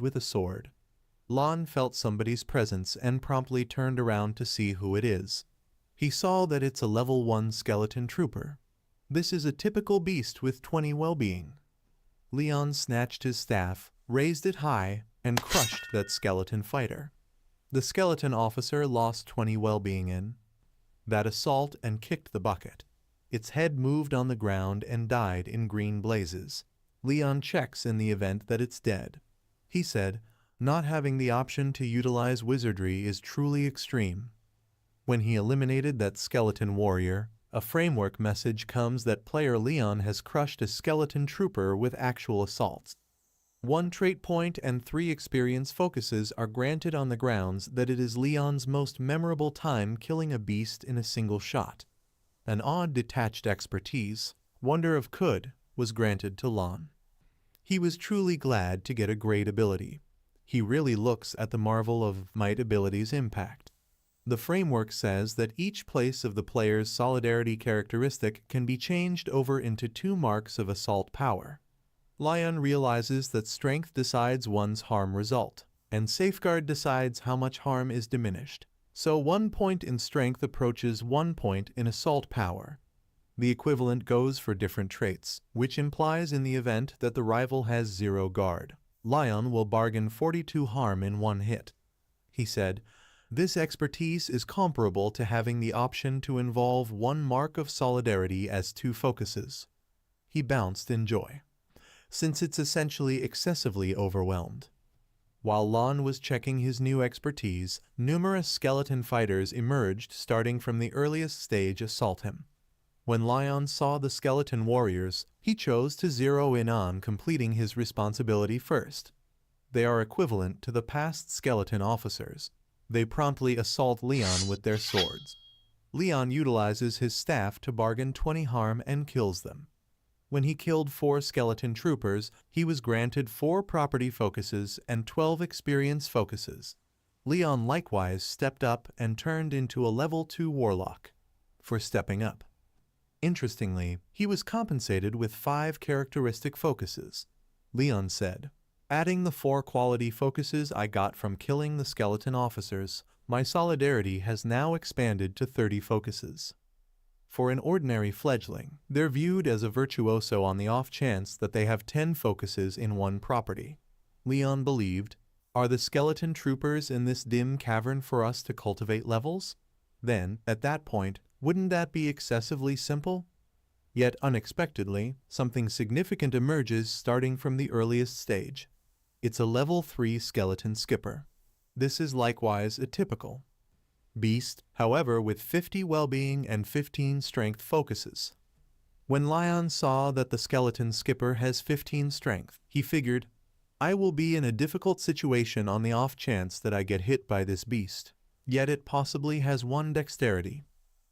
with a sword. Lon felt somebody's presence and promptly turned around to see who it is. He saw that it's a level 1 skeleton trooper. This is a typical beast with 20 well-being. Leon snatched his staff, raised it high, and crushed that skeleton fighter. The skeleton officer lost 20 well-being in that assault and kicked the bucket. Its head moved on the ground and died in green blazes. Leon checks in the event that it's dead. He said, "Not having the option to utilize wizardry is truly extreme." When he eliminated that skeleton warrior, a framework message comes that player Leon has crushed a skeleton trooper with actual assaults. 1 trait point and 3 experience focuses are granted on the grounds that it is Leon's most memorable time killing a beast in a single shot. An odd detached expertise, Wonder of Could, was granted to Lon. He was truly glad to get a great ability. He really looks at the marvel of might ability's impact. The framework says that each place of the player's solidarity characteristic can be changed over into 2 marks of assault power. Leon realizes that strength decides one's harm result, and safeguard decides how much harm is diminished. So 1 point in strength approaches 1 point in assault power. The equivalent goes for different traits, which implies in the event that the rival has 0 guard, Leon will bargain 42 harm in 1 hit. He said, "This expertise is comparable to having the option to involve 1 mark of solidarity as 2 focuses." He bounced in joy, since it's essentially excessively overwhelmed. While Lon was checking his new expertise, numerous skeleton fighters emerged starting from the earliest stage assault him. When Leon saw the skeleton warriors, he chose to zero in on completing his responsibility first. They are equivalent to the past skeleton officers. They promptly assault Leon with their swords. Leon utilizes his staff to bargain 20 harm and kills them. When he killed 4 skeleton troopers, he was granted 4 property focuses and 12 experience focuses. Leon likewise stepped up and turned into a level 2 warlock for stepping up. Interestingly, he was compensated with 5 characteristic focuses. Leon said, "Adding the 4 quality focuses I got from killing the skeleton officers, my solidarity has now expanded to 30 focuses." For an ordinary fledgling, they're viewed as a virtuoso on the off chance that they have 10 focuses in 1 property. Leon believed, "Are the skeleton troopers in this dim cavern for us to cultivate levels? Then, at that point, wouldn't that be excessively simple?" Yet unexpectedly, something significant emerges starting from the earliest stage. It's a level 3 skeleton skipper. This is likewise a typical beast, however with 50 well-being and 15 strength focuses. When Leon saw that the skeleton skipper has 15 strength, he figured, "I will be in a difficult situation on the off chance that I get hit by this beast. Yet it possibly has 1 dexterity.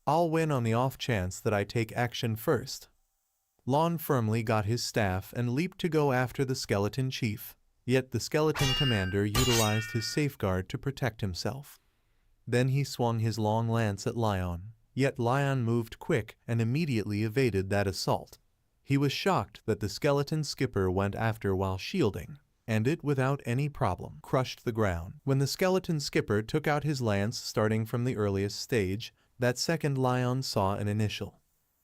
I'll win on the off chance that I take action first." Lon firmly got his staff and leaped to go after the skeleton chief, yet the skeleton commander utilized his safeguard to protect himself. Then he swung his long lance at Leon, yet Leon moved quick and immediately evaded that assault. He was shocked that the skeleton skipper went after while shielding, and it without any problem crushed the ground. When the skeleton skipper took out his lance starting from the earliest stage, that second Leon saw an initial.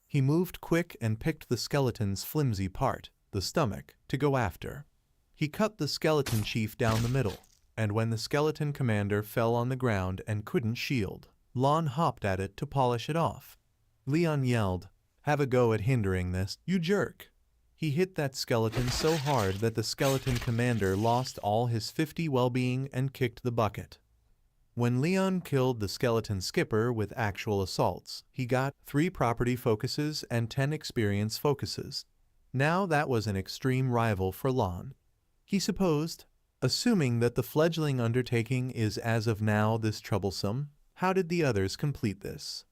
He moved quick and picked the skeleton's flimsy part, the stomach, to go after. He cut the skeleton chief down the middle, and when the skeleton commander fell on the ground and couldn't shield, Lon hopped at it to polish it off. Leon yelled, "Have a go at hindering this, you jerk!" He hit that skeleton so hard that the skeleton commander lost all his 50 well-being and kicked the bucket. When Leon killed the skeleton skipper with actual assaults, he got 3 property focuses and 10 experience focuses. Now that was an extreme rival for Lon. He supposed, assuming that the fledgling undertaking is as of now this troublesome, how did the others complete this?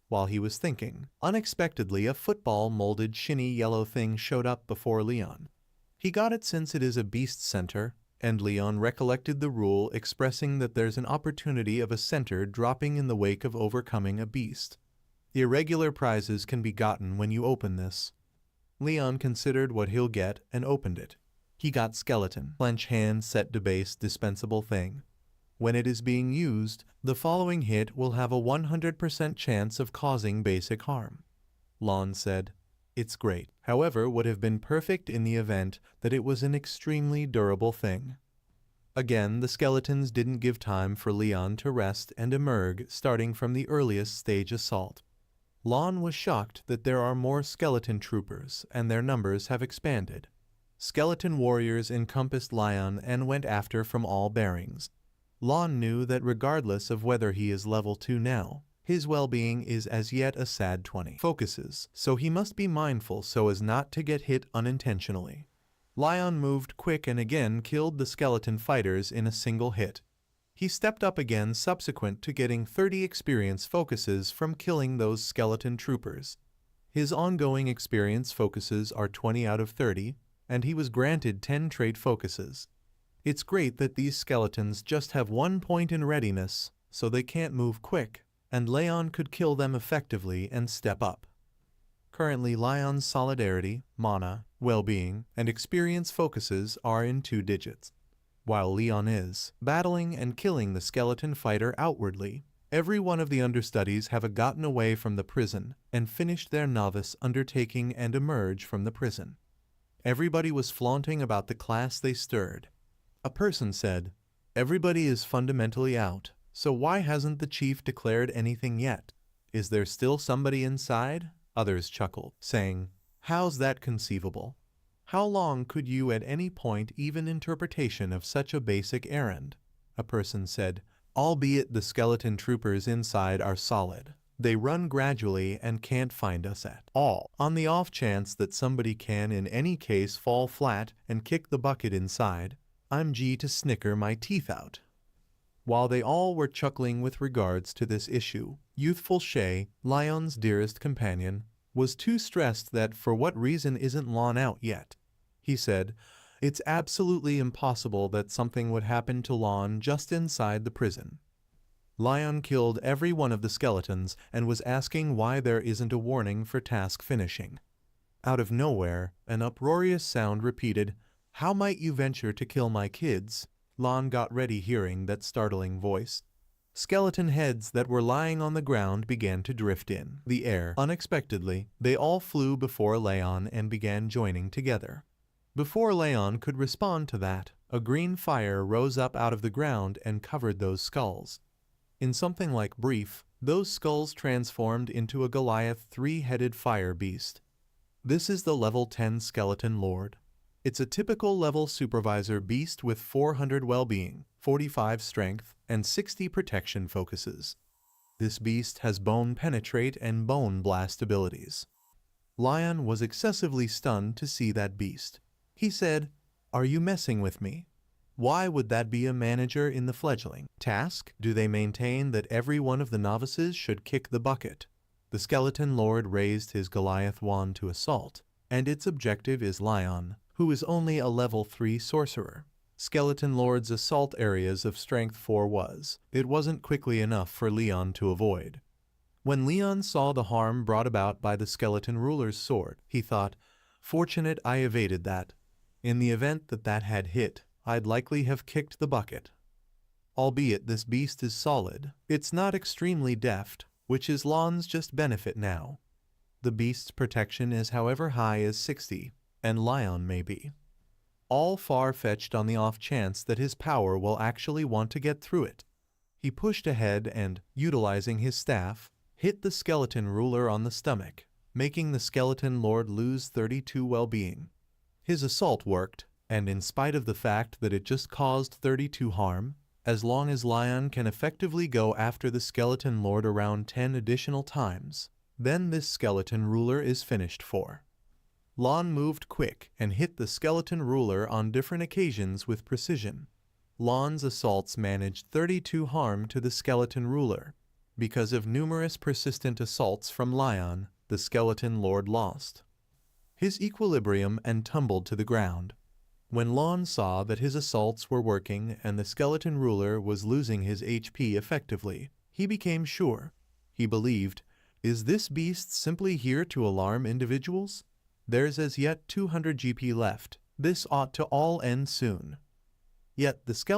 While he was thinking, unexpectedly a football-molded shiny yellow thing showed up before Leon. He got it since it is a beast center, and Leon recollected the rule expressing that there's an opportunity of a center dropping in the wake of overcoming a beast. Irregular prizes can be gotten when you open this. Leon considered what he'll get and opened it. He got skeleton. Clench hand set to base dispensable thing. When it is being used, the following hit will have a 100% chance of causing basic harm. Lon said, "It's great. However, would have been perfect in the event that it was an extremely durable thing." Again, the skeletons didn't give time for Leon to rest and emerge, starting from the earliest stage assault. Lon was shocked that there are more skeleton troopers, and their numbers have expanded. Skeleton warriors encompassed Leon and went after from all bearings. Lon knew that regardless of whether he is level 2 now, his well-being is as yet a sad 20 focuses, so he must be mindful so as not to get hit unintentionally. Leon moved quick and again killed the skeleton fighters in a single hit. He stepped up again subsequent to getting 30 experience focuses from killing those skeleton troopers. His ongoing experience focuses are 20 out of 30, and he was granted 10 trait focuses. It's great that these skeletons just have 1 point in readiness, so they can't move quick, and Leon could kill them effectively and step up. Currently, Leon's solidarity, mana, well-being, and experience focuses are in 2 digits. While Leon is battling and killing the skeleton fighter outwardly, every one of the understudies have gotten away from the prison and finished their novice undertaking and emerge from the prison. Everybody was flaunting about the class they stirred. A person said, "Everybody is fundamentally out, so why hasn't the chief declared anything yet? Is there still somebody inside?" Others chuckled, saying, "How's that conceivable? How long could you at any point even interpretation of such a basic errand?" A person said, "Albeit the skeleton troopers inside are solid. They run gradually and can't find us at all. On the off chance that somebody can in any case fall flat and kick the bucket inside, I'm G to snicker my teeth out." While they all were chuckling with regards to this issue, youthful Shay, Leon's dearest companion, was too stressed that for what reason isn't Lon out yet. He said, "It's absolutely impossible that something would happen to Lon just inside the prison." Leon killed every one of the skeletons and was asking why there isn't a warning for task finishing. Out of nowhere, an uproarious sound repeated, "How might you venture to kill my kids?" Lon got ready hearing that startling voice. Skeleton heads that were lying on the ground began to drift in the air. Unexpectedly, they all flew before Leon and began joining together. Before Leon could respond to that, a green fire rose up out of the ground and covered those skulls. In something like brief, those skulls transformed into a Goliath 3-headed fire beast. This is the level 10 skeleton lord. It's a typical level supervisor beast with 400 well-being, 45 strength, and 60 protection focuses. This beast has bone penetrate and bone blast abilities. Leon was excessively stunned to see that beast. He said, "Are you messing with me? Why would that be a manager in the fledgling task? Do they maintain that every one of the novices should kick the bucket?" The skeleton lord raised his Goliath wand to assault, and its objective is Leon, who is only a level 3 sorcerer. Skeleton Lord's assault areas of strength 4 it wasn't quickly enough for Leon to avoid. When Leon saw the harm brought about by the skeleton ruler's sword, he thought, "Fortunate I evaded that. In the event that that had hit, I'd likely have kicked the bucket." Albeit this beast is solid, it's not extremely deft, which is Lon's just benefit now. The beast's protection is however high as 60, and Leon may be. All far-fetched on the off chance that his power will actually want to get through it. He pushed ahead and, utilizing his staff, hit the skeleton ruler on the stomach, making the skeleton lord lose 32 well-being. His assault worked, and in spite of the fact that it just caused 32 harm, as long as Leon can effectively go after the skeleton lord around 10 additional times, then this skeleton ruler is finished for. Lon moved quick and hit the skeleton ruler on different occasions with precision. Lon's assaults managed 32 harm to the skeleton ruler. Because of numerous persistent assaults from Leon, the skeleton lord lost his equilibrium and tumbled to the ground. When Lon saw that his assaults were working and the skeleton ruler was losing his HP effectively, he became sure. He believed, "Is this beast simply here to alarm individuals? There's as yet 200 GP left, This ought to all end soon. Yet the skeleton